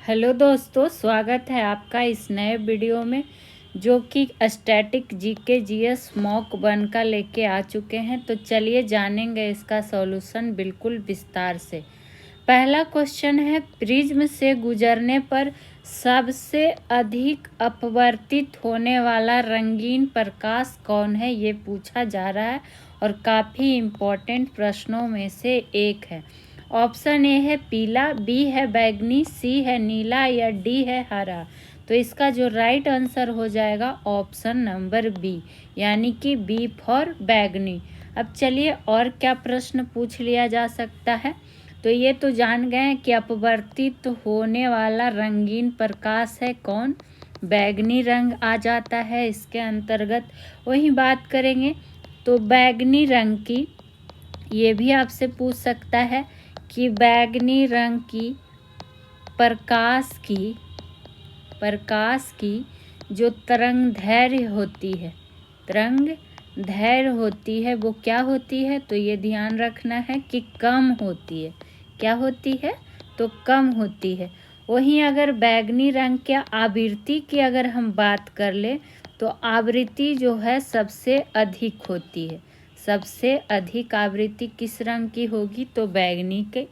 Hello दोस्तों, स्वागत है आपका इस नए वीडियो में जो कि स्टैटिक जीके जीएस मॉक 1 का लेके आ चुके हैं। तो चलिए जानेंगे इसका सॉल्यूशन बिल्कुल विस्तार से। पहला क्वेश्चन है, प्रिज्म से गुजरने पर सबसे अधिक अपवर्तित होने वाला रंगीन प्रकाश कौन है, ये पूछा जा रहा है और काफ़ी इम्पोर्टेंट प्रश्नों में से एक है। ऑप्शन ए है पीला, बी है बैगनी, सी है नीला या डी है हरा। तो इसका जो राइट आंसर हो जाएगा ऑप्शन नंबर बी, यानी कि बी फॉर बैगनी। अब चलिए और क्या प्रश्न पूछ लिया जा सकता है। तो ये तो जान गए हैं कि अपवर्तित होने वाला रंगीन प्रकाश है कौन, बैगनी रंग आ जाता है इसके अंतर्गत। वही बात करेंगे तो बैगनी रंग की ये भी आपसे पूछ सकता है कि बैगनी रंग की प्रकाश की जो तरंग दैर्घ्य होती है वो क्या होती है। तो ये ध्यान रखना है कि कम होती है। क्या होती है? तो कम होती है। वहीं अगर बैगनी रंग के आवृत्ति की अगर हम बात कर ले तो आवृत्ति जो है सबसे अधिक होती है। सबसे अधिक आवृत्ति किस रंग की होगी? तो बैगनी के।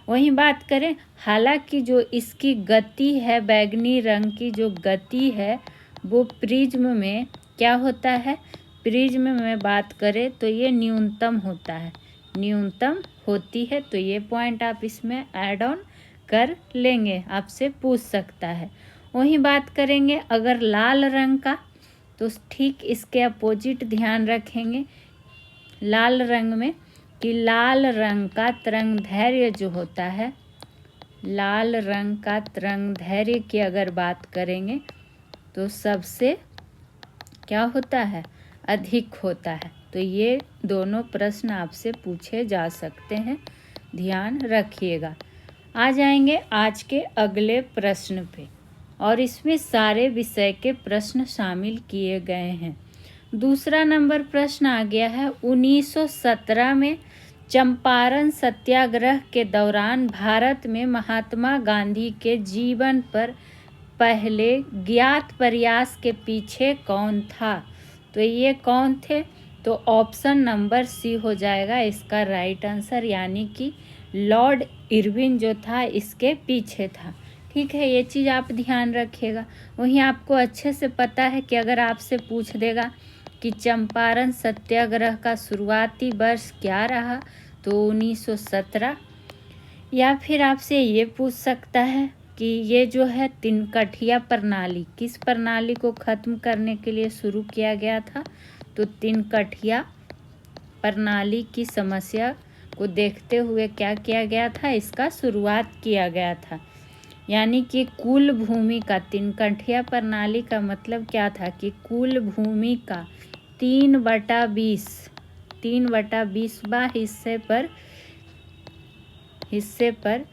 वहीं बात करें, हालांकि जो इसकी गति है, बैगनी रंग की जो गति है वो प्रिज्म में क्या होता है, प्रिज्म में बात करें तो ये न्यूनतम होता है, न्यूनतम होती है। तो ये पॉइंट आप इसमें ऐड ऑन कर लेंगे, आपसे पूछ सकता है। वहीं बात करेंगे अगर लाल रंग का, तो ठीक इसके अपोजिट ध्यान रखेंगे लाल रंग में कि लाल रंग का तरंग दैर्घ्य जो होता है, लाल रंग का तरंग दैर्घ्य की अगर बात करेंगे तो सबसे क्या होता है, अधिक होता है। तो ये दोनों प्रश्न आपसे पूछे जा सकते हैं, ध्यान रखिएगा। आ जाएंगे आज के अगले प्रश्न पे और इसमें सारे विषय के प्रश्न शामिल किए गए हैं। दूसरा नंबर प्रश्न आ गया है, 1917 में चंपारण सत्याग्रह के दौरान भारत में महात्मा गांधी के जीवन पर पहले ज्ञात प्रयास के पीछे कौन था। तो ये कौन थे? तो ऑप्शन नंबर सी हो जाएगा इसका राइट आंसर, यानी कि लॉर्ड इरविन जो था इसके पीछे था। ठीक है, ये चीज़ आप ध्यान रखिएगा। वहीं आपको अच्छे से पता है कि अगर आपसे पूछ देगा कि चंपारण सत्याग्रह का शुरुआती वर्ष क्या रहा, तो 1917। या फिर आपसे ये पूछ सकता है कि ये जो है तिनकठिया प्रणाली, किस प्रणाली को ख़त्म करने के लिए शुरू किया गया था। तो तिनकठिया प्रणाली की समस्या को देखते हुए क्या किया गया था, इसका शुरुआत किया गया था। यानी कि कुल भूमि का, तिनकठिया प्रणाली का मतलब क्या था कि कुल भूमि का 3/20वां हिस्से पर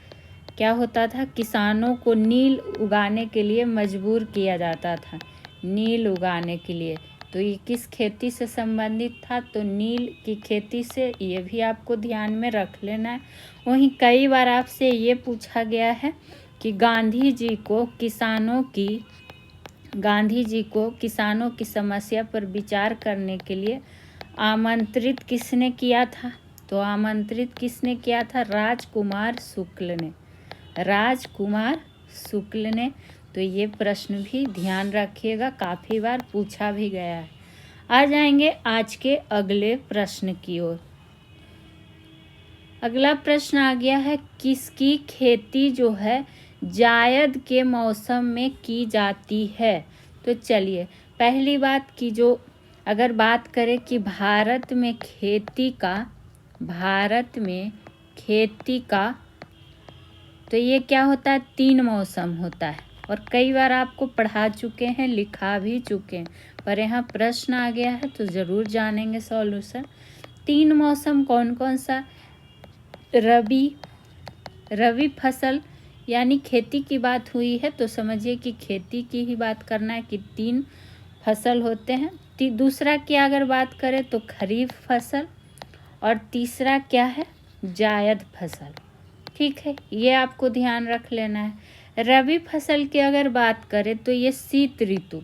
क्या होता था, किसानों को नील उगाने के लिए मजबूर किया जाता था, नील उगाने के लिए। तो ये किस खेती से संबंधित था? तो नील की खेती से। ये भी आपको ध्यान में रख लेना है। वहीं कई बार आपसे ये पूछा गया है कि गांधी जी को किसानों की समस्या पर विचार करने के लिए आमंत्रित किसने किया था। तो आमंत्रित किसने किया था? राजकुमार शुक्ल ने। तो ये प्रश्न भी ध्यान रखिएगा, काफ़ी बार पूछा भी गया है। आ जाएंगे आज के अगले प्रश्न की ओर। अगला प्रश्न आ गया है, किसकी खेती जो है जायद के मौसम में की जाती है। तो चलिए, पहली बात की जो अगर बात करें कि भारत में खेती का तो ये क्या होता है, 3 मौसम होता है। और कई बार आपको पढ़ा चुके हैं, लिखा भी चुके हैं, पर यहाँ प्रश्न आ गया है तो ज़रूर जानेंगे सॉल्यूशन। 3 मौसम कौन कौन सा? रबी फसल, यानी खेती की बात हुई है तो समझिए कि खेती की ही बात करना है कि 3 फसल होते हैं। दूसरा की अगर बात करें तो खरीफ फसल, और तीसरा क्या है, जायद फसल। ठीक है, ये आपको ध्यान रख लेना है। रबी फसल की अगर बात करें तो ये शीत ऋतु,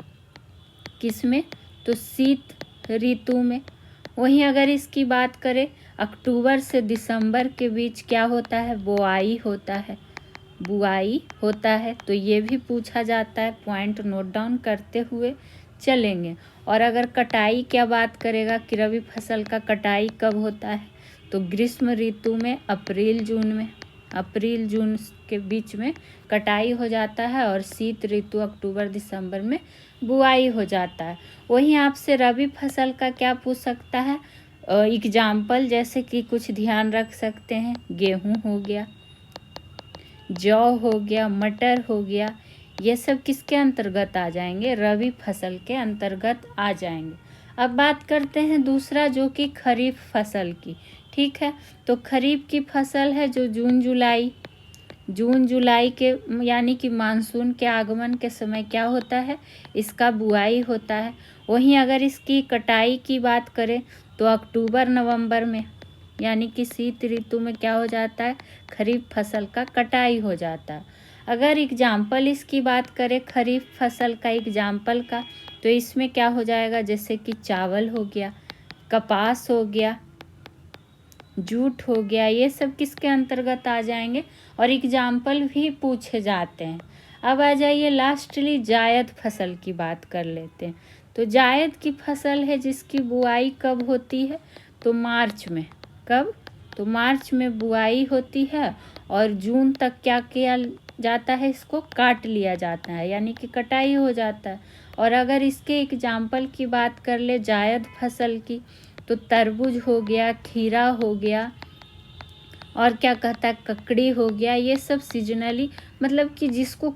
किसमें, तो शीत ऋतु में। वहीं अगर इसकी बात करें अक्टूबर से दिसंबर के बीच क्या होता है, बुआई होता है, बुआई होता है। तो ये भी पूछा जाता है, पॉइंट नोट डाउन करते हुए चलेंगे। और अगर कटाई क्या बात करेगा कि रबी फसल का कटाई कब होता है, तो ग्रीष्म ऋतु में अप्रैल जून के बीच में कटाई हो जाता है और शीत ऋतु अक्टूबर दिसंबर में बुआई हो जाता है। वहीं आपसे रबी फसल का क्या पूछ सकता है, एग्जाम्पल जैसे कि कुछ ध्यान रख सकते हैं, गेहूं हो गया, जौ हो गया, मटर हो गया, ये सब किसके अंतर्गत आ जाएंगे, रबी फसल के अंतर्गत आ जाएंगे। अब बात करते हैं दूसरा जो कि खरीफ फसल की। ठीक है, तो खरीफ की फसल है जो जून जुलाई के यानी कि मानसून के आगमन के समय क्या होता है, इसका बुआई होता है। वहीं अगर इसकी कटाई की बात करें तो अक्टूबर नवंबर में यानी कि शीत ऋतु में क्या हो जाता है, खरीफ फसल का कटाई हो जाता है। अगर एग्जाम्पल इसकी बात करें खरीफ फसल का एग्जाम्पल का, तो इसमें क्या हो जाएगा, जैसे कि चावल हो गया, कपास हो गया, जूट हो गया, ये सब किसके अंतर्गत आ जाएंगे और एग्जाम्पल भी पूछे जाते हैं। अब आ जाइए लास्टली जायद फसल की बात कर लेते हैं। तो जायद की फसल है जिसकी बुआई कब होती है, तो मार्च में। कब, तो मार्च में बुआई होती है और जून तक क्या किया जाता है, इसको काट लिया जाता है यानी कि कटाई हो जाता है। और अगर इसके एग्जाम्पल की बात कर ले जायद फसल की, तो तरबूज हो गया, खीरा हो गया और क्या कहता है ककड़ी हो गया, ये सब सीजनली मतलब कि जिसको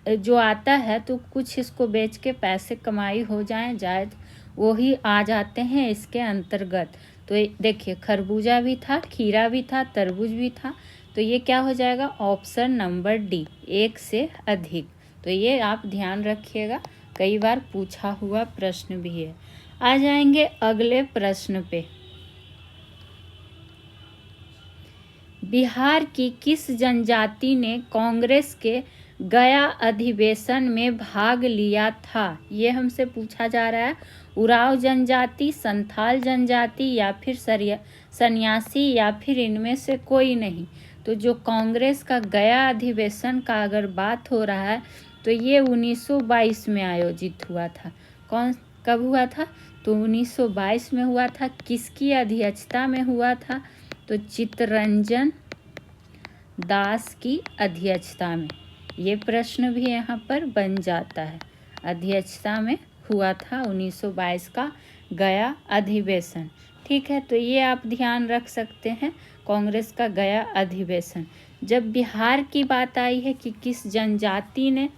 जो आता है तो कुछ इसको बेच के पैसे कमाई हो जाए जायद, वो ही आ जाते हैं इसके अंतर्गत। तो देखिए खरबूजा भी था, खीरा भी था, तरबूज भी था, तो ये क्या हो जाएगा, ऑप्शन नंबर डी, एक से अधिक। तो ये आप ध्यान रखिएगा, कई बार पूछा हुआ प्रश्न भी है। आ जाएंगे अगले प्रश्न पे। बिहार की किस जनजाति ने कांग्रेस के गया अधिवेशन में भाग लिया था, ये हमसे पूछा जा रहा है। उराव जनजाति, संथाल जनजाति या फिर सन्यासी या फिर इनमें से कोई नहीं। तो जो कांग्रेस का गया अधिवेशन का अगर बात हो रहा है तो ये 1922 में आयोजित हुआ था। कब हुआ था, तो 1922 में हुआ था। किसकी अध्यक्षता में हुआ था, तो चित्तरंजन दास की अध्यक्षता में। ये प्रश्न भी यहाँ पर बन जाता है, अध्यक्षता में हुआ था 1922 का गया अधिवेशन। ठीक है, तो ये आप ध्यान रख सकते हैं, कांग्रेस का गया अधिवेशन। जब बिहार की बात आई है कि किस जनजाति ने,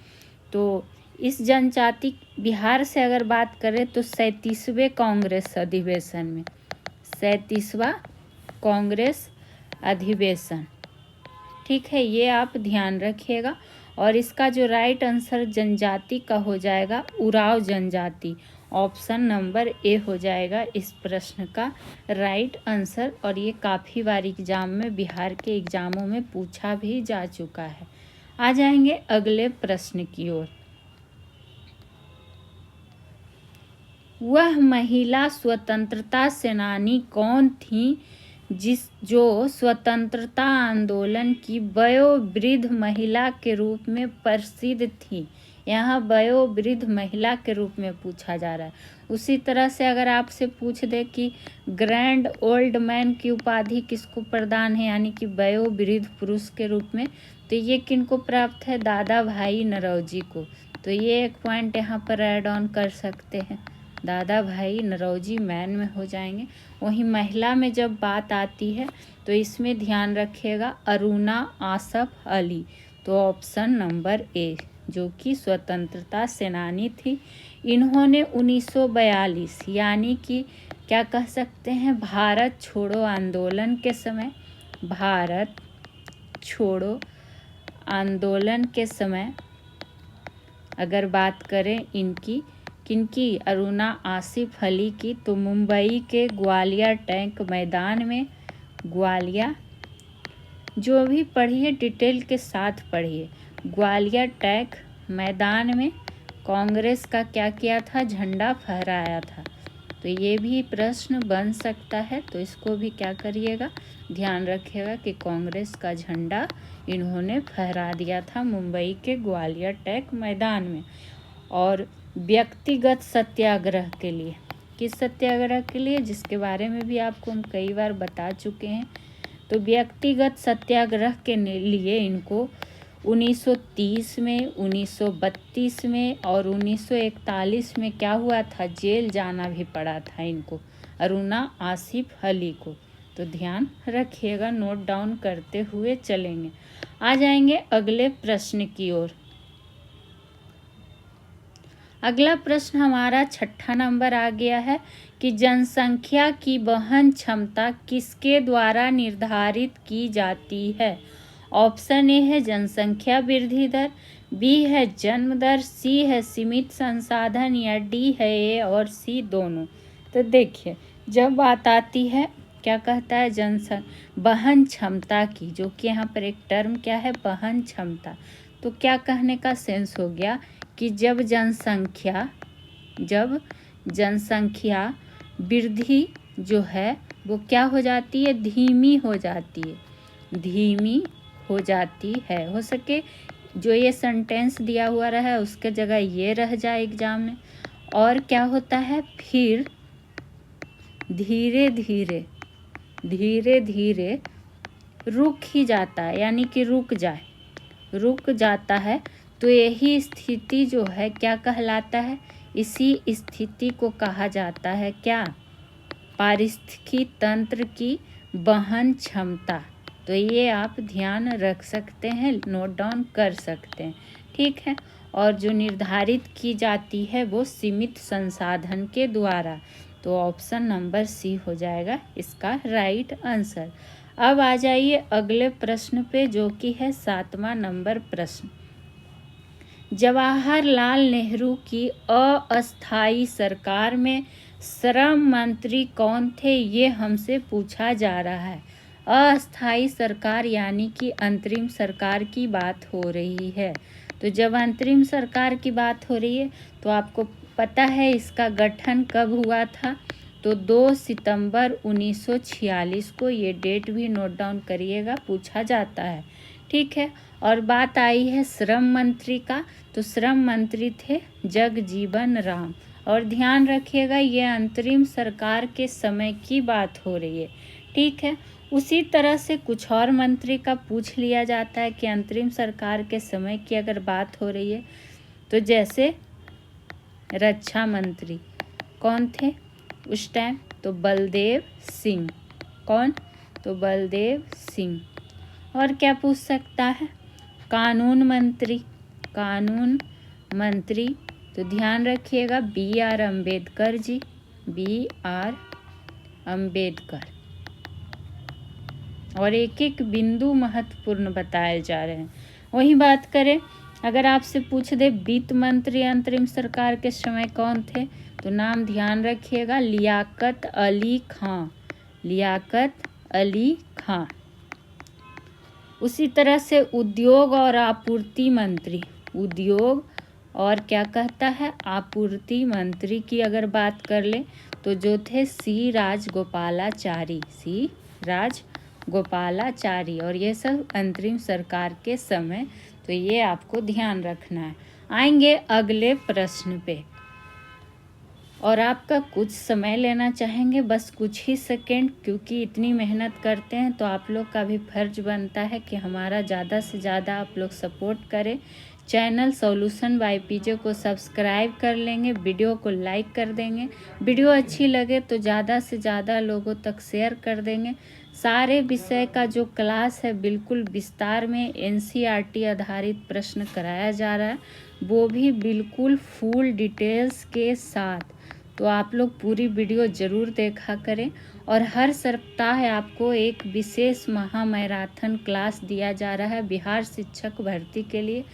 तो इस जनजाति बिहार से अगर बात करें तो 37वें कांग्रेस अधिवेशन में, 37वां कांग्रेस अधिवेशन। ठीक है, ये आप ध्यान रखिएगा। और इसका जो राइट आंसर जनजाति का हो जाएगा उराव जनजाति, ऑप्शन नंबर ए हो जाएगा इस प्रश्न का राइट आंसर। और ये काफ़ी बार एग्जाम में, बिहार के एग्जामों में पूछा भी जा चुका है। आ जाएंगे अगले प्रश्न की ओर। वह महिला स्वतंत्रता सेनानी कौन थी जो स्वतंत्रता आंदोलन की वयोवृद्ध महिला के रूप में प्रसिद्ध थी। यहाँ वयोवृद्ध महिला के रूप में पूछा जा रहा है। उसी तरह से अगर आपसे पूछ दे कि ग्रैंड ओल्ड मैन की उपाधि किसको प्रदान है, यानी कि वयोवृद्ध पुरुष के रूप में, तो ये किनको प्राप्त है, दादा भाई नौरोजी को। तो ये एक पॉइंट यहाँ पर ऐड ऑन कर सकते हैं, दादा भाई नौरोजी मैन में हो जाएंगे। वहीं महिला में जब बात आती है तो इसमें ध्यान रखिएगा अरुणा आसफ अली, तो ऑप्शन नंबर ए, जो कि स्वतंत्रता सेनानी थी। इन्होंने 1942 यानी कि क्या कह सकते हैं, भारत छोड़ो आंदोलन के समय, भारत छोड़ो आंदोलन के समय अगर बात करें इनकी, किनकी, अरुणा आसिफ अली की, तो मुंबई के ग्वालिया टैंक मैदान में, ग्वालिया, जो भी पढ़िए डिटेल के साथ पढ़िए, ग्वालियर टैंक मैदान में कांग्रेस का क्या किया था, झंडा फहराया था। तो ये भी प्रश्न बन सकता है, तो इसको भी क्या करिएगा, ध्यान रखिएगा कि कांग्रेस का झंडा इन्होंने फहरा दिया था मुंबई के ग्वालियर टैंक मैदान में। और व्यक्तिगत सत्याग्रह के लिए, किस सत्याग्रह के लिए, जिसके बारे में भी आपको हम कई बार बता चुके हैं। तो व्यक्तिगत सत्याग्रह के लिए इनको 1930 में, 1932 में और 1941 में क्या हुआ था, जेल जाना भी पड़ा था इनको, अरुणा आसिफ अली को। तो ध्यान रखिएगा, नोट डाउन करते हुए चलेंगे। आ जाएंगे अगले प्रश्न की ओर। अगला प्रश्न हमारा 6 नंबर आ गया है कि जनसंख्या की वहन क्षमता किसके द्वारा निर्धारित की जाती है। ऑप्शन ए है जनसंख्या वृद्धि दर, बी है जन्म दर, सी है सीमित संसाधन, या डी है ए और सी दोनों। तो देखिए, जब बात आती है क्या कहता है वहन क्षमता की, जो कि यहाँ पर एक टर्म क्या है, वहन क्षमता। तो क्या कहने का सेंस हो गया कि जब जनसंख्या वृद्धि जो है वो क्या हो जाती है, धीमी हो जाती है। हो सके जो ये सेंटेंस दिया हुआ रहा उसके जगह ये रह जाए एग्जाम में। और क्या होता है, फिर धीरे धीरे रुक ही जाता है, यानी कि रुक जाता है। तो यही स्थिति जो है क्या कहलाता है, इसी स्थिति को कहा जाता है क्या, पारिस्थितिकी तंत्र की वहन क्षमता। तो ये आप ध्यान रख सकते हैं, नोट डाउन कर सकते हैं, ठीक है। और जो निर्धारित की जाती है वो सीमित संसाधन के द्वारा। तो ऑप्शन नंबर सी हो जाएगा इसका राइट आंसर। अब आ जाइए अगले प्रश्न पे, जो कि है 7वां नंबर प्रश्न। जवाहरलाल नेहरू की अस्थायी सरकार में श्रम मंत्री कौन थे, ये हमसे पूछा जा रहा है। अस्थायी सरकार यानी कि अंतरिम सरकार की बात हो रही है। तो जब अंतरिम सरकार की बात हो रही है तो आपको पता है इसका गठन कब हुआ था, तो 2 सितंबर 1946 को। ये डेट भी नोट डाउन करिएगा, पूछा जाता है, ठीक है। और बात आई है श्रम मंत्री का, तो श्रम मंत्री थे जगजीवन राम। और ध्यान रखिएगा ये अंतरिम सरकार के समय की बात हो रही है, ठीक है। उसी तरह से कुछ और मंत्री का पूछ लिया जाता है कि अंतरिम सरकार के समय की अगर बात हो रही है, तो जैसे रक्षा मंत्री कौन थे उस टाइम, तो बलदेव सिंह। कौन, तो बलदेव सिंह। और क्या पूछ सकता है, कानून मंत्री, तो ध्यान रखिएगा BR अम्बेडकर जी, BR अम्बेडकर। और एक एक बिंदु महत्वपूर्ण बताए जा रहे हैं। वही बात करें, अगर आपसे पूछ दे वित्त मंत्री अंतरिम सरकार के समय कौन थे, तो नाम ध्यान रखिएगा लियाकत अली खां। उसी तरह से उद्योग और आपूर्ति मंत्री, उद्योग और क्या कहता है, आपूर्ति मंत्री की अगर बात कर ले तो जो थे सी राजगोपालाचारी। और ये सब अंतरिम सरकार के समय। तो ये आपको ध्यान रखना है। आएंगे अगले प्रश्न पे, और आपका कुछ समय लेना चाहेंगे, बस कुछ ही सेकंड, क्योंकि इतनी मेहनत करते हैं तो आप लोग का भी फर्ज बनता है कि हमारा ज़्यादा से ज़्यादा आप लोग सपोर्ट करें। चैनल सॉल्यूशन बाय पीजे को सब्सक्राइब कर लेंगे, वीडियो को लाइक कर देंगे, वीडियो अच्छी लगे तो ज़्यादा से ज़्यादा लोगों तक शेयर कर देंगे। सारे विषय का जो क्लास है बिल्कुल विस्तार में NCERT आधारित प्रश्न कराया जा रहा है, वो भी बिल्कुल फुल डिटेल्स के साथ। तो आप लोग पूरी वीडियो ज़रूर देखा करें। और हर सप्ताह आपको एक विशेष महामैराथन क्लास दिया जा रहा है बिहार शिक्षक भर्ती के लिए।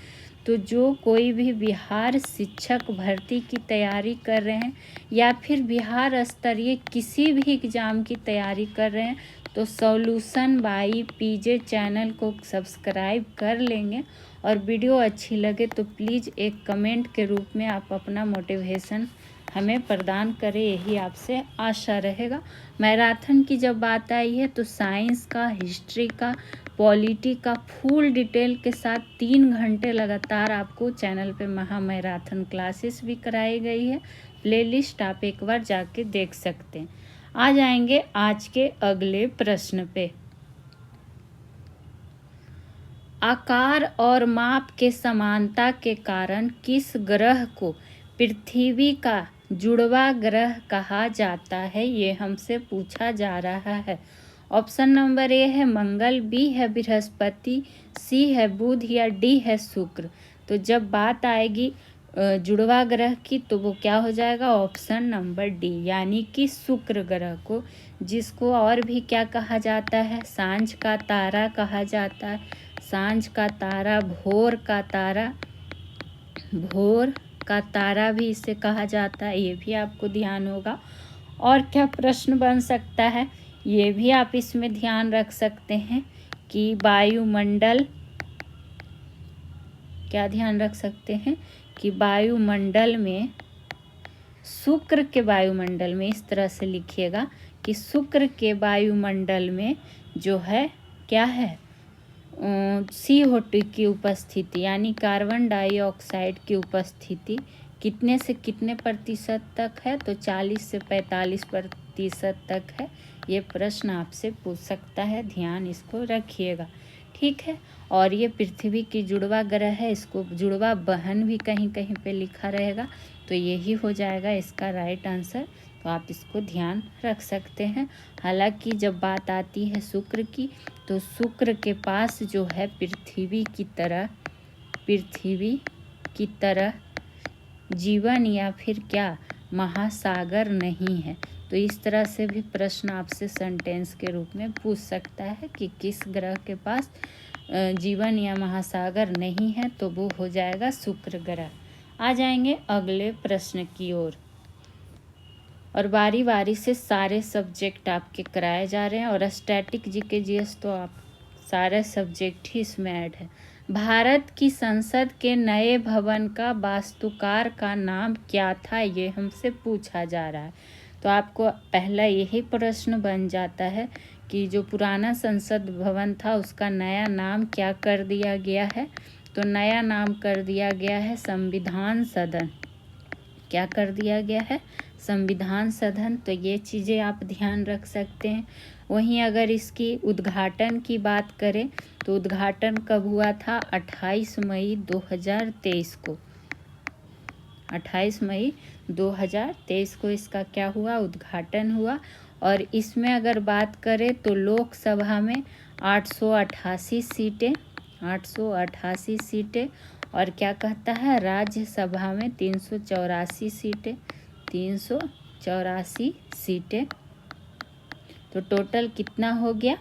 तो जो कोई भी बिहार शिक्षक भर्ती की तैयारी कर रहे हैं या फिर बिहार स्तरीय किसी भी एग्ज़ाम की तैयारी कर रहे हैं, तो सॉल्यूशन बाय पीजे चैनल को सब्सक्राइब कर लेंगे और वीडियो अच्छी लगे तो प्लीज़ एक कमेंट के रूप में आप अपना मोटिवेशन हमें प्रदान करें, यही आपसे आशा रहेगा। मैराथन की जब बात आई है तो साइंस का, हिस्ट्री का, पॉलिटी का फुल डिटेल के साथ 3 घंटे लगातार आपको चैनल पे महा मैराथन क्लासेस भी कराई गई है। प्लेलिस्ट आप एक बार जाके देख सकते हैं। आ जाएंगे आज के अगले प्रश्न पे। आकार और माप के समानता के कारण किस ग्रह को पृथ्वी का जुड़वा ग्रह कहा जाता है, ये हमसे पूछा जा रहा है। ऑप्शन नंबर ए है मंगल, बी है बृहस्पति, सी है बुध या डी है शुक्र। तो जब बात आएगी जुड़वा ग्रह की तो वो क्या हो जाएगा, ऑप्शन नंबर डी, यानी कि शुक्र ग्रह को, जिसको और भी क्या कहा जाता है, सांझ का तारा कहा जाता है। सांझ का तारा, भोर का तारा, भोर का तारा भी इसे कहा जाता है, ये भी आपको ध्यान होगा। और क्या प्रश्न बन सकता है, ये भी आप इसमें ध्यान रख सकते हैं कि वायुमंडल, क्या ध्यान रख सकते हैं कि वायुमंडल में, शुक्र के वायुमंडल में, इस तरह से लिखिएगा कि शुक्र के वायुमंडल में जो है क्या है, CO2 की उपस्थिति यानी कार्बन डाइऑक्साइड की उपस्थिति कितने से कितने प्रतिशत तक है, तो 40 से 45% तक है। ये प्रश्न आपसे पूछ सकता है, ध्यान इसको रखिएगा, ठीक है। और ये पृथ्वी की जुड़वा ग्रह है, इसको जुड़वा बहन भी कहीं कहीं पे लिखा रहेगा, तो यही हो जाएगा इसका राइट आंसर। तो आप इसको ध्यान रख सकते हैं। हालांकि जब बात आती है शुक्र की तो शुक्र के पास जो है पृथ्वी की तरह जीवन या फिर क्या महासागर नहीं है। तो इस तरह से भी प्रश्न आपसे सेंटेंस के रूप में पूछ सकता है कि किस ग्रह के पास जीवन या महासागर नहीं है, तो वो हो जाएगा शुक्र ग्रह। आ जाएंगे अगले प्रश्न की ओर, और बारी बारी से सारे सब्जेक्ट आपके कराए जा रहे हैं, और स्टैटिक जीके जीएस तो आप सारे सब्जेक्ट ही इसमें ऐड है। भारत की संसद के नए भवन का वास्तुकार का नाम क्या था, ये हमसे पूछा जा रहा है। तो आपको पहला यही प्रश्न बन जाता है कि जो पुराना संसद भवन था उसका नया नाम क्या कर दिया गया है, तो नया नाम कर दिया गया है संविधान सदन। क्या कर दिया गया है, संविधान सदन। तो ये चीज़ें आप ध्यान रख सकते हैं। वहीं अगर इसकी उद्घाटन की बात करें तो उद्घाटन कब हुआ था, 28 मई 2023 को। 28 मई 2023 को इसका क्या हुआ, उद्घाटन हुआ। और इसमें अगर बात करें तो लोकसभा में 888 सीटें, और क्या कहता है, राज्यसभा में 384 सीटें। तो टोटल कितना हो गया,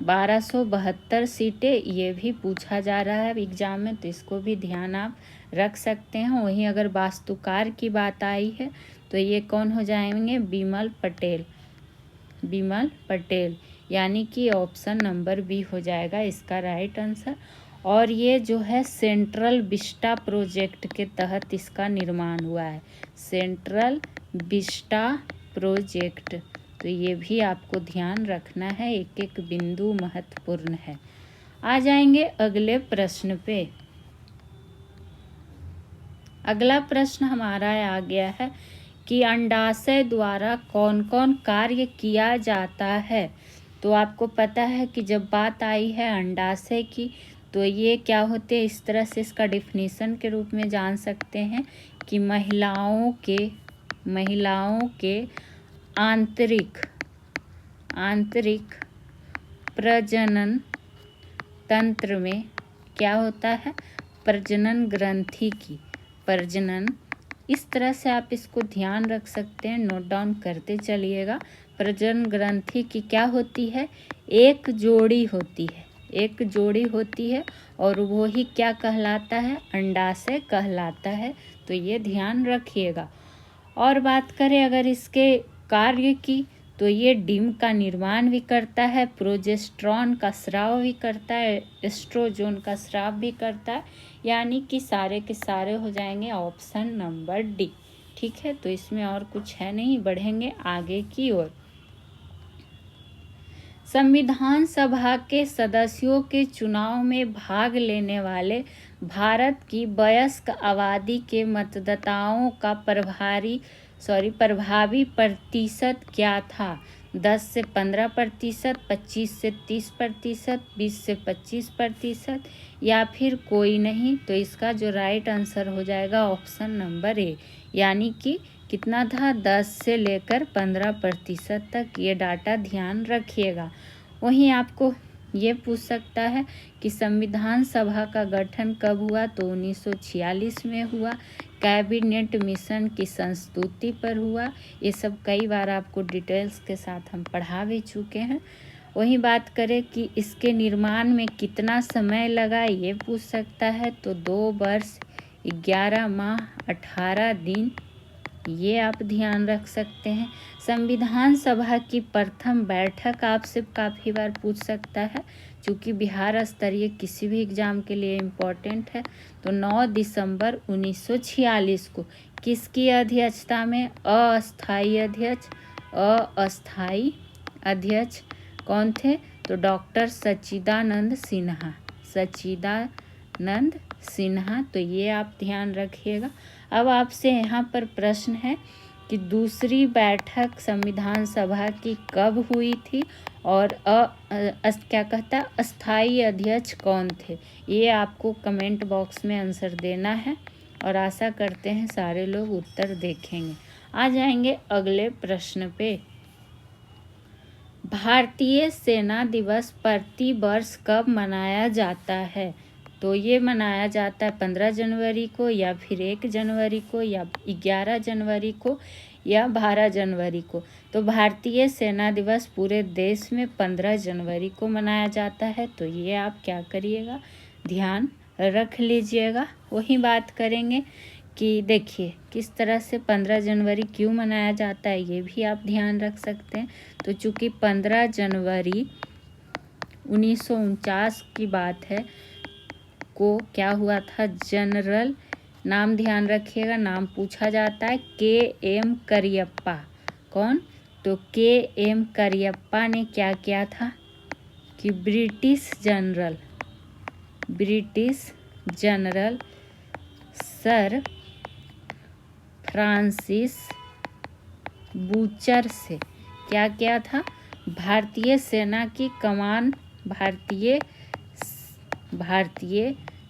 1272 सीटें। ये भी पूछा जा रहा है एग्जाम में, तो इसको भी ध्यान आप रख सकते हैं। वहीं अगर वास्तुकार की बात आई है तो ये कौन हो जाएंगे, बिमल पटेल, यानी कि ऑप्शन नंबर बी हो जाएगा इसका राइट आंसर। और ये जो है सेंट्रल विस्टा प्रोजेक्ट के तहत इसका निर्माण हुआ है, सेंट्रल विस्टा प्रोजेक्ट। तो ये भी आपको ध्यान रखना है, एक एक बिंदु महत्वपूर्ण है। आ जाएंगे अगले प्रश्न पे। अगला प्रश्न हमारा आ गया है कि अंडाशय द्वारा कौन कौन कार्य किया जाता है। तो आपको पता है कि जब बात आई है अंडाशय की तो ये क्या होते हैं, इस तरह से इसका डिफिनीशन के रूप में जान सकते हैं कि महिलाओं के आंतरिक प्रजनन तंत्र में क्या होता है, प्रजनन ग्रंथि की प्रजनन। इस तरह से आप इसको ध्यान रख सकते हैं, नोट डाउन करते चलिएगा। प्रजनन ग्रंथि की क्या होती है, एक जोड़ी होती है और वो ही क्या कहलाता है, अंडाशय कहलाता है। तो ये ध्यान रखिएगा। और बात करें अगर इसके कार्य की तो ये डिम का निर्माण भी करता है, प्रोजेस्टेरॉन का स्राव भी करता है, एस्ट्रोजन का स्राव भी करता है, यानी कि सारे के सारे हो जाएंगे ऑप्शन नंबर डी। ठीक है, तो इसमें और कुछ है नहीं, बढ़ेंगे आगे की ओर। संविधान सभा के सदस्यों के चुनाव में भाग लेने वाले भारत की वयस्क आबादी के मतदाताओं का प्रभावी प्रतिशत क्या था? 10 से 15%, 25 से 30%, 20 से 25% या फिर कोई नहीं? तो इसका जो राइट आंसर हो जाएगा ऑप्शन नंबर ए, यानी कि कितना था? 10 से लेकर 15% तक। ये डाटा ध्यान रखिएगा। वहीं आपको ये पूछ सकता है कि संविधान सभा का गठन कब हुआ? तो 1946 में हुआ। कैबिनेट मिशन की संस्तुति पर हुआ। ये सब कई बार आपको डिटेल्स के साथ हम पढ़ा भी चुके हैं। वहीं बात करें कि इसके निर्माण में कितना समय लगा, ये पूछ सकता है। तो 2 वर्ष 11 माह 18 दिन, ये आप ध्यान रख सकते हैं। संविधान सभा की प्रथम बैठक आपसे काफ़ी बार पूछ सकता है, क्योंकि बिहार स्तरीय किसी भी एग्ज़ाम के लिए इम्पोर्टेंट है। तो 9 दिसंबर 1946 को किसकी अध्यक्षता में? अस्थाई अध्यक्ष कौन थे? तो डॉक्टर सच्चिदानंद सिन्हा। तो ये आप ध्यान रखिएगा। अब आपसे यहाँ पर प्रश्न है कि दूसरी बैठक संविधान सभा की कब हुई थी और अस्थाई अध्यक्ष कौन थे? ये आपको कमेंट बॉक्स में आंसर देना है और आशा करते हैं सारे लोग उत्तर देखेंगे। आ जाएंगे अगले प्रश्न पे। भारतीय सेना दिवस प्रति वर्ष कब मनाया जाता है? तो ये मनाया जाता है 15 जनवरी को, या फिर 1 जनवरी को, या 11 जनवरी को, या 12 जनवरी को। तो भारतीय सेना दिवस पूरे देश में 15 जनवरी को मनाया जाता है। तो ये आप क्या करिएगा, ध्यान रख लीजिएगा। वही बात करेंगे कि देखिए किस तरह से 15 जनवरी क्यों मनाया जाता है, ये भी आप ध्यान रख सकते हैं। तो चूँकि 15 जनवरी 1949 की बात है को क्या हुआ था, जनरल, नाम ध्यान रखिएगा, नाम पूछा जाता है, KM करियप्पा। कौन? तो KM करियप्पा ने क्या किया था कि British general sir Francis butcher से क्या किया था, भारतीय सेना की कमान, भारतीय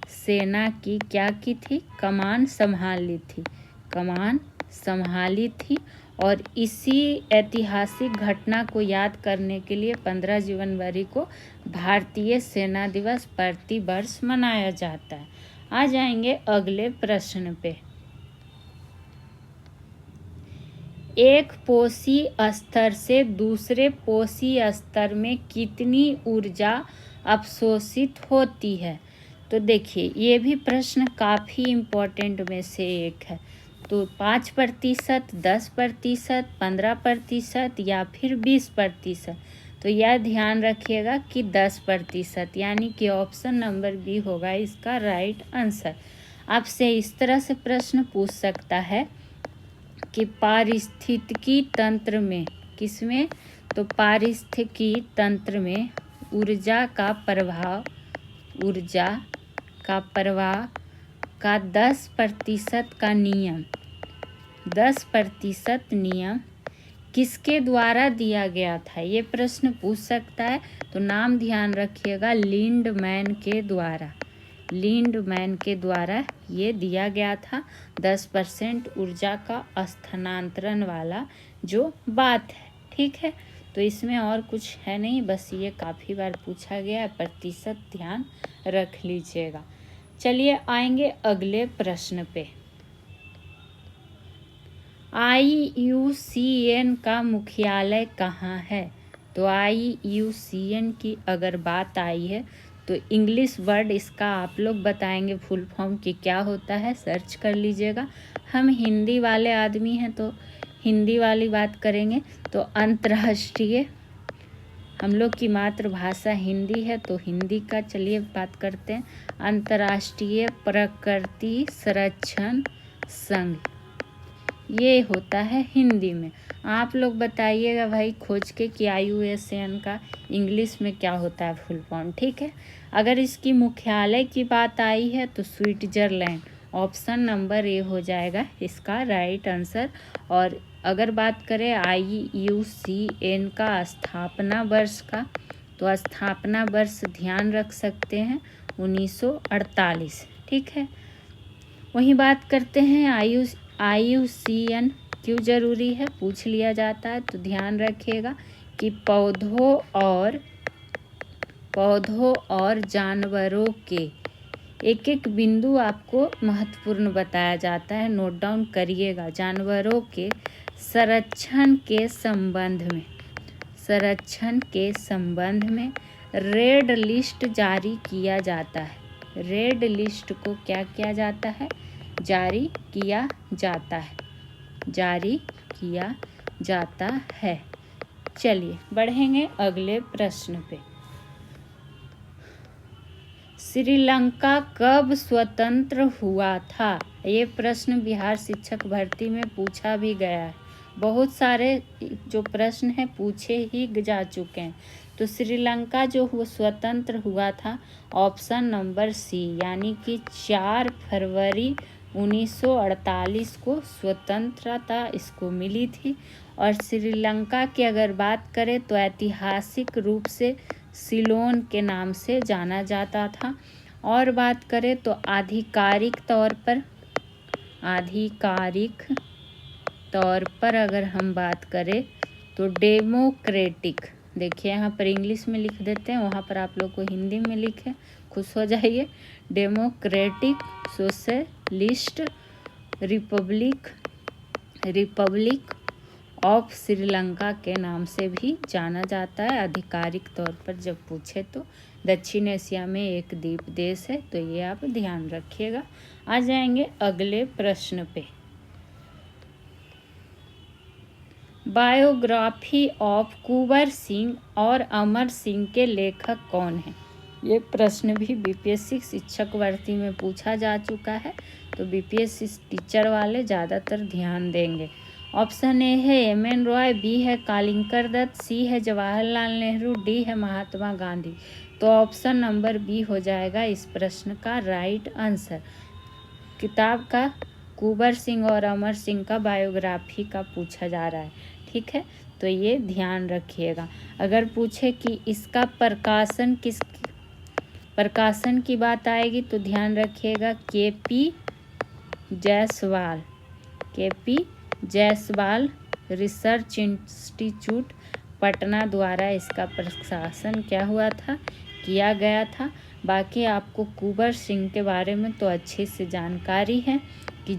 सेना की क्या की थी, कमान संभाली थी। और इसी ऐतिहासिक घटना को याद करने के लिए 15 जनवरी को भारतीय सेना दिवस प्रति वर्ष मनाया जाता है। आ जाएंगे अगले प्रश्न पे। एक पोषी स्तर से दूसरे पोषी स्तर में कितनी ऊर्जा अवशोषित होती है? तो देखिए ये भी प्रश्न काफ़ी इम्पोर्टेंट में से एक है। तो 5%, 10%, 15% या फिर 20%। तो यह ध्यान रखिएगा कि 10%, यानी कि ऑप्शन नंबर बी होगा इसका राइट आंसर। आपसे इस तरह से प्रश्न पूछ सकता है कि पारिस्थितिकी तंत्र में, किसमें? तो पारिस्थितिकी तंत्र में ऊर्जा का प्रवाह का 10% का नियम, 10% नियम किसके द्वारा दिया गया था? ये प्रश्न पूछ सकता है। तो नाम ध्यान रखिएगा, लिंडमैन के द्वारा ये दिया गया था। 10% ऊर्जा का स्थानांतरण वाला जो बात है। ठीक है, तो इसमें और कुछ है नहीं, बस ये काफ़ी बार पूछा गया है, प्रतिशत ध्यान रख लीजिएगा। चलिए आएंगे अगले प्रश्न पे। IUCN का मुख्यालय कहाँ है? तो IUCN की अगर बात आई है तो इंग्लिश वर्ड इसका आप लोग बताएंगे फुल फॉर्म कि क्या होता है, सर्च कर लीजिएगा। हम हिंदी वाले आदमी हैं तो हिंदी वाली बात करेंगे तो अंतर्राष्ट्रीय, हम लोग की मातृभाषा हिंदी है तो हिंदी का चलिए बात करते हैं। अंतर्राष्ट्रीय प्रकृति संरक्षण संघ, ये होता है हिंदी में। आप लोग बताइएगा भाई खोज के कि IUCN का इंग्लिश में क्या होता है फुल फॉर्म, ठीक है। अगर इसकी मुख्यालय की बात आई है तो स्विट्जरलैंड, ऑप्शन नंबर ए हो जाएगा इसका राइट आंसर। और अगर बात करें IUCN का स्थापना वर्ष का, तो स्थापना वर्ष ध्यान रख सकते हैं 1948, ठीक है। वहीं बात करते हैं IUCN क्यों ज़रूरी है, पूछ लिया जाता है तो ध्यान रखिएगा कि पौधों और जानवरों के एक एक बिंदु आपको महत्वपूर्ण बताया जाता है, नोट डाउन करिएगा। जानवरों के संरक्षण के संबंध में रेड लिस्ट जारी किया जाता है। रेड लिस्ट को क्या किया जाता है, जारी किया जाता है। चलिए बढ़ेंगे अगले प्रश्न पे। श्रीलंका कब स्वतंत्र हुआ था? ये प्रश्न बिहार शिक्षक भर्ती में पूछा भी गया है। बहुत सारे जो प्रश्न हैं पूछे ही जा चुके हैं। तो श्रीलंका जो स्वतंत्र हुआ था, ऑप्शन नंबर सी, यानी कि 4 फरवरी 1948 को स्वतंत्रता इसको मिली थी। और श्रीलंका की अगर बात करें तो ऐतिहासिक रूप से सिलोन के नाम से जाना जाता था। और बात करें तो आधिकारिक तौर पर अगर हम बात करें तो डेमोक्रेटिक, देखिए यहाँ पर इंग्लिश में लिख देते हैं, वहाँ पर आप लोग को हिंदी में लिखे, खुश हो जाइए। Democratic socialist Republic of Sri Lanka के नाम से भी जाना जाता है आधिकारिक तौर पर जब पूछे तो। दक्षिण एशिया में एक द्वीप देश है, तो ये आप ध्यान रखिएगा। आ जाएंगे अगले प्रश्न पे। बायोग्राफी ऑफ कुंवर सिंह और अमर सिंह के लेखक कौन हैं? ये प्रश्न भी BPSC शिक्षक भर्ती में पूछा जा चुका है, तो BPSC टीचर वाले ज़्यादातर ध्यान देंगे। ऑप्शन ए है MN रॉय, बी है कालिंकर दत्त, सी है जवाहरलाल नेहरू, डी है महात्मा गांधी। तो ऑप्शन नंबर बी हो जाएगा इस प्रश्न का राइट आंसर। किताब का कुंवर सिंह और अमर सिंह का बायोग्राफी का पूछा जा रहा है, ठीक है, तो ये ध्यान रखिएगा। अगर पूछे कि इसका प्रकाशन की बात आएगी तो ध्यान रखिएगा KP Jaiswal research institute Patna द्वारा इसका प्रकाशन क्या हुआ था, किया गया था। बाकी आपको कुंवर सिंह के बारे में तो अच्छे से जानकारी है कि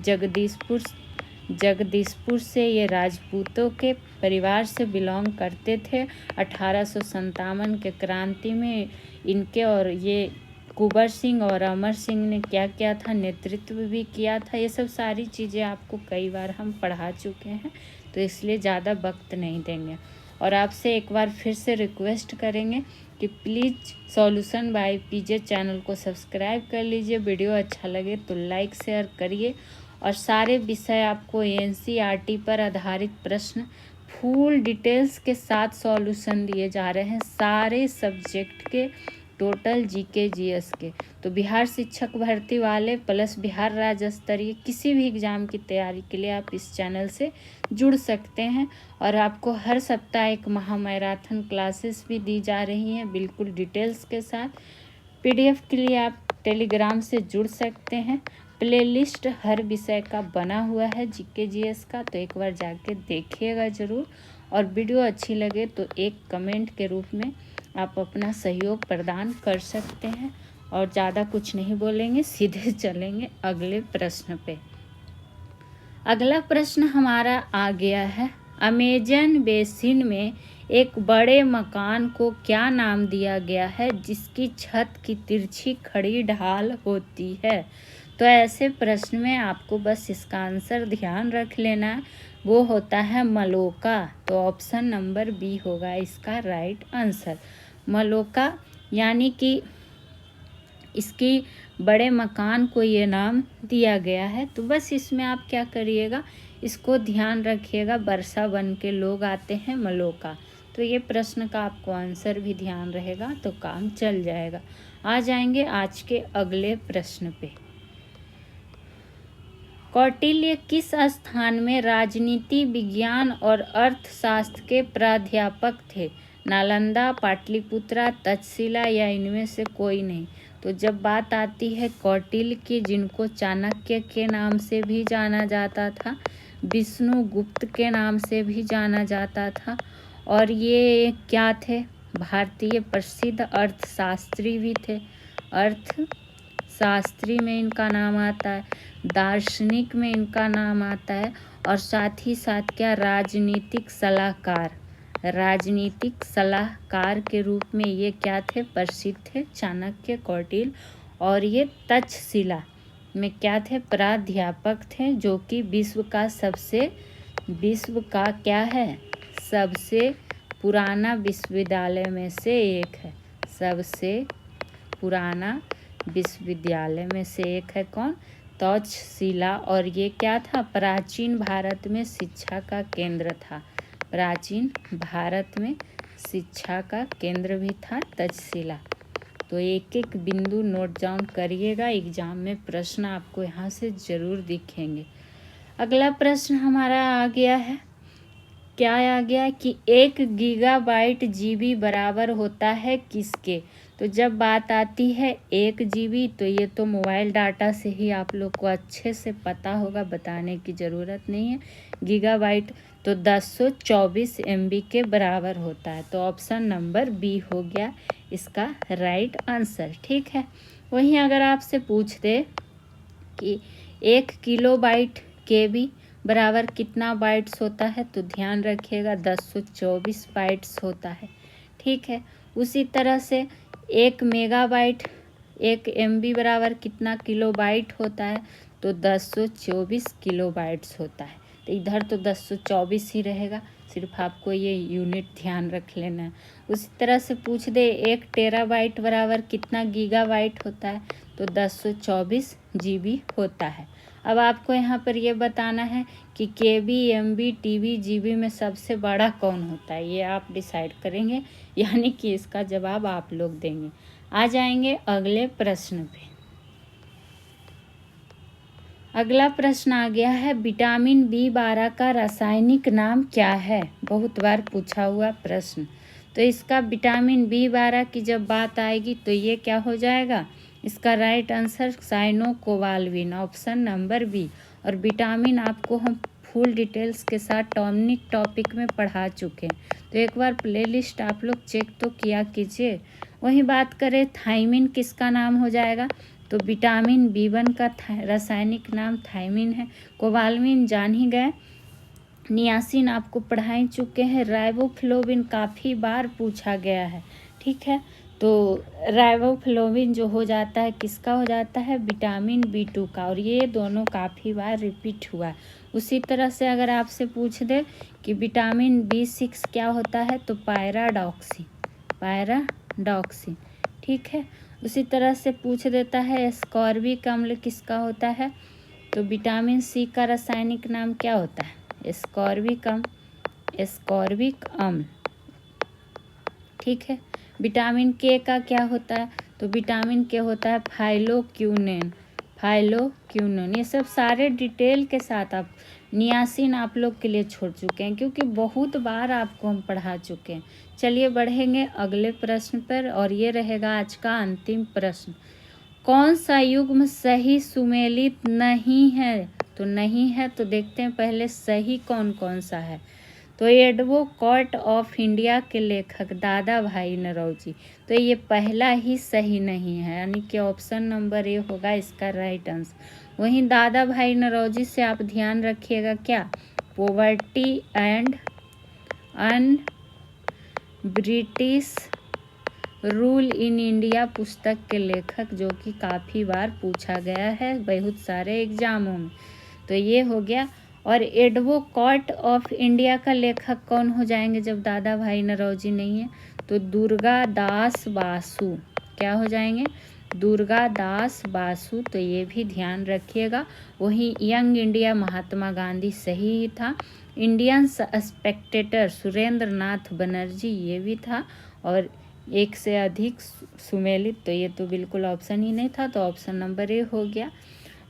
जगदीशपुर से ये राजपूतों के परिवार से बिलोंग करते थे। 1857 के क्रांति में इनके और ये कुंवर सिंह और अमर सिंह ने क्या किया था, नेतृत्व भी किया था। ये सब सारी चीज़ें आपको कई बार हम पढ़ा चुके हैं, तो इसलिए ज़्यादा वक्त नहीं देंगे। और आपसे एक बार फिर से रिक्वेस्ट करेंगे कि please solution bye PJ channel को सब्सक्राइब कर लीजिए। वीडियो अच्छा लगे तो लाइक शेयर करिए। और सारे विषय आपको NCERT पर आधारित प्रश्न फुल डिटेल्स के साथ सॉल्यूशन दिए जा रहे हैं, सारे सब्जेक्ट के, टोटल GK GS के। तो बिहार शिक्षक भर्ती वाले प्लस बिहार राज्य स्तरीय किसी भी एग्ज़ाम की तैयारी के लिए आप इस चैनल से जुड़ सकते हैं। और आपको हर सप्ताह एक महामैराथन क्लासेस भी दी जा रही हैं बिल्कुल डिटेल्स के साथ। PDF के लिए आप टेलीग्राम से जुड़ सकते हैं। प्लेलिस्ट हर विषय का बना हुआ है GK GS का, तो एक बार जाके देखिएगा ज़रूर। और वीडियो अच्छी लगे तो एक कमेंट के रूप में आप अपना सहयोग प्रदान कर सकते हैं। और ज़्यादा कुछ नहीं बोलेंगे, सीधे चलेंगे अगले प्रश्न पे। अगला प्रश्न हमारा आ गया है, अमेजन बेसिन में एक बड़े मकान को क्या नाम दिया गया है जिसकी छत की तिरछी खड़ी ढाल होती है? तो ऐसे प्रश्न में आपको बस इसका आंसर ध्यान रख लेना है, वो होता है मलोका। तो ऑप्शन नंबर बी होगा इसका राइट आंसर। मलोका यानी कि इसकी बड़े मकान को ये नाम दिया गया है। तो बस इसमें आप क्या करिएगा, इसको ध्यान रखिएगा, वर्षा वन के लोग आते हैं मलोका। तो ये प्रश्न का आपको आंसर भी ध्यान रहेगा तो काम चल जाएगा। आ जाएंगे आज के अगले प्रश्न पे। कौटिल्य किस स्थान में राजनीति विज्ञान और अर्थशास्त्र के प्राध्यापक थे? नालंदा, पाटलिपुत्रा, तक्षशिला या इनमें से कोई नहीं? तो जब बात आती है कौटिल्य की, जिनको चाणक्य के नाम से भी जाना जाता था, विष्णुगुप्त के नाम से भी जाना जाता था, और ये क्या थे, भारतीय प्रसिद्ध अर्थशास्त्री भी थे। अर्थशास्त्री में इनका नाम आता है, दार्शनिक में इनका नाम आता है, और साथ ही साथ क्या, राजनीतिक सलाहकार के रूप में ये क्या थे, प्रसिद्ध थे, चाणक्य, कौटिल्य। और ये तक्षशिला में क्या थे, प्राध्यापक थे, जो कि विश्व का क्या है, सबसे पुराना विश्वविद्यालय में से एक है। सबसे पुराना विश्वविद्यालय में से एक है कौन, तक्षशिला। और ये क्या था, प्राचीन भारत में शिक्षा का केंद्र था। प्राचीन भारत में शिक्षा का केंद्र भी था तक्षशिला। तो एक एक बिंदु नोट डाउन करिएगा, एग्जाम में प्रश्न आपको यहाँ से ज़रूर दिखेंगे। अगला प्रश्न हमारा आ गया है, क्या आ गया कि 1 गीगाबाइट जीबी बराबर होता है किसके? तो जब बात आती है 1 GB, तो ये तो मोबाइल डाटा से ही आप लोग को अच्छे से पता होगा, बताने की ज़रूरत नहीं है। गीगाबाइट तो 1024 MB के बराबर होता है। तो ऑप्शन नंबर बी हो गया इसका राइट आंसर। ठीक है, वहीं अगर आपसे पूछ दे कि 1 किलोबाइट KB बराबर कितना बाइट्स होता है, तो ध्यान रखिएगा 1024 बाइट्स होता है। ठीक है, उसी तरह से 1 मेगाबाइट 1 MB बराबर कितना किलोबाइट होता है, तो 1024 किलोबाइट्स होता है। तो इधर तो 1024 ही रहेगा, सिर्फ आपको ये यूनिट ध्यान रख लेना है। उसी तरह से पूछ दे 1 टेराबाइट बराबर कितना गीगाबाइट होता है, तो 1024 GB होता है। अब आपको यहाँ पर ये बताना है कि KB, MB, TB, GB में सबसे बड़ा कौन होता है, ये आप डिसाइड करेंगे, यानी कि इसका जवाब आप लोग देंगे। आ जाएंगे अगले प्रश्न पे। अगला प्रश्न आ गया है, विटामिन B12 का रासायनिक नाम क्या है? बहुत बार पूछा हुआ प्रश्न। तो इसका विटामिन B12 की जब बात आएगी तो ये क्या हो जाएगा, इसका right answer cyanocobalamin, option number b. और विटामिन आपको हम फुल डिटेल्स के साथ टॉपिक में पढ़ा चुके हैं, तो एक बार प्लेलिस्ट आप लोग चेक तो किया कीजिए। वहीं बात करें थायमिन किसका नाम हो जाएगा, तो विटामिन B1 का रासायनिक नाम थायमिन है। कोबाल्विन जान ही गए, नियासिन आपको पढ़ा ही चुके हैं, राइबोफ्लोविन काफ़ी बार पूछा गया है। ठीक है, तो राइबोफ्लोविन जो हो जाता है किसका हो जाता है, विटामिन B2 का, और ये दोनों काफ़ी बार रिपीट हुआ। उसी तरह से अगर आपसे पूछ दे कि विटामिन B6 क्या होता है, तो पायराडॉक्सिन। ठीक है, उसी तरह से पूछ देता है एस्कॉर्बिक अम्ल किसका होता है, तो विटामिन C का रासायनिक नाम क्या होता है, एस्कॉर्बिक अम्ल। ठीक है, विटामिन K का क्या होता है, तो विटामिन K होता है फाइलोक्विनोन। ये सब सारे डिटेल के साथ आप, नियासिन आप लोग के लिए छोड़ चुके हैं क्योंकि बहुत बार आपको हम पढ़ा चुके हैं। चलिए बढ़ेंगे अगले प्रश्न पर, और ये रहेगा आज का अंतिम प्रश्न। कौन सा युग्म सही सुमेलित नहीं है, तो नहीं है, तो देखते हैं पहले सही कौन कौन सा है। तो एडवोकेट ऑफ इंडिया के लेखक दादा भाई नौरोजी, तो ये पहला ही सही नहीं है, यानी कि ऑप्शन नंबर ए होगा इसका राइट आंसर। वहीं दादा भाई नौरोजी से आप ध्यान रखिएगा क्या, poverty and British rule in India पुस्तक के लेखक, जो कि काफ़ी बार पूछा गया है बहुत सारे एग्जामों में। तो ये हो गया। और एडवोकेट ऑफ इंडिया का लेखक कौन हो जाएंगे जब दादा भाई नौरोजी नहीं है? तो दुर्गा दास बासु। क्या हो जाएंगे? दुर्गा दास बासु। तो ये भी ध्यान रखिएगा। वहीं यंग इंडिया महात्मा गांधी सही ही था। इंडियन स्पेक्टेटर सुरेंद्र नाथ बनर्जी ये भी था। और एक से अधिक सुमेलित, तो ये तो बिल्कुल ऑप्शन ही नहीं था, तो ऑप्शन नंबर ए हो गया।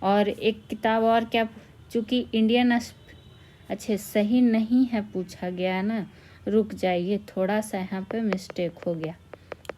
और एक किताब और क्या, चूँकि इंडियन अच्छे सही नहीं है पूछा गया ना, रुक जाइए, थोड़ा सा यहाँ पे मिस्टेक हो गया,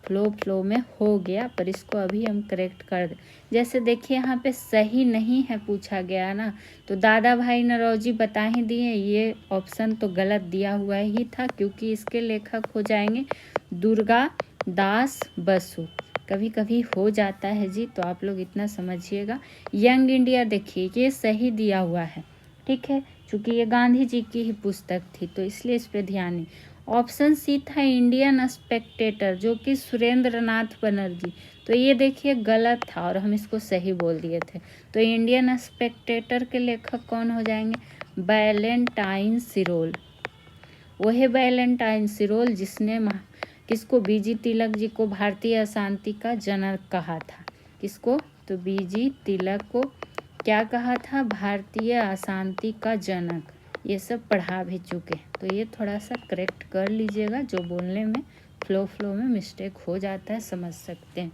फ्लो में हो गया, पर इसको अभी हम करेक्ट कर दें। जैसे देखिए यहाँ पे सही नहीं है पूछा गया ना, तो दादा भाई नौरोजी बता ही दिए, ये ऑप्शन तो गलत दिया हुआ ही था, क्योंकि इसके लेखक हो जाएंगे दुर्गा दास बसु। कभी कभी हो जाता है जी, तो आप लोग इतना समझिएगा। यंग इंडिया देखिए ये सही दिया हुआ है, ठीक है, चूँकि ये गांधी जी की ही पुस्तक थी, तो इसलिए इस पर ध्यान नहीं। ऑप्शन सी था इंडियन स्पेक्टेटर, जो कि सुरेंद्र नाथ बनर्जी, तो ये देखिए गलत था और हम इसको सही बोल दिए थे। तो इंडियन स्पेक्टेटर के लेखक कौन हो जाएंगे? वैलेंटाइन सिरोल। वही वैलेंटाइन सिरोल जिसने किसको, बीजी तिलक जी को भारतीय अशांति का जनक कहा था। किसको? तो बीजी तिलक को क्या कहा था? भारतीय अशांति का जनक। ये सब पढ़ा भी चुके, तो ये थोड़ा सा करेक्ट कर लीजिएगा, जो बोलने में फ्लो में मिस्टेक हो जाता है, समझ सकते हैं।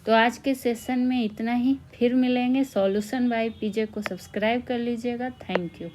तो आज के सेशन में इतना ही, फिर मिलेंगे। सॉल्यूशन बाय पीजे को सब्सक्राइब कर लीजिएगा। Thank you.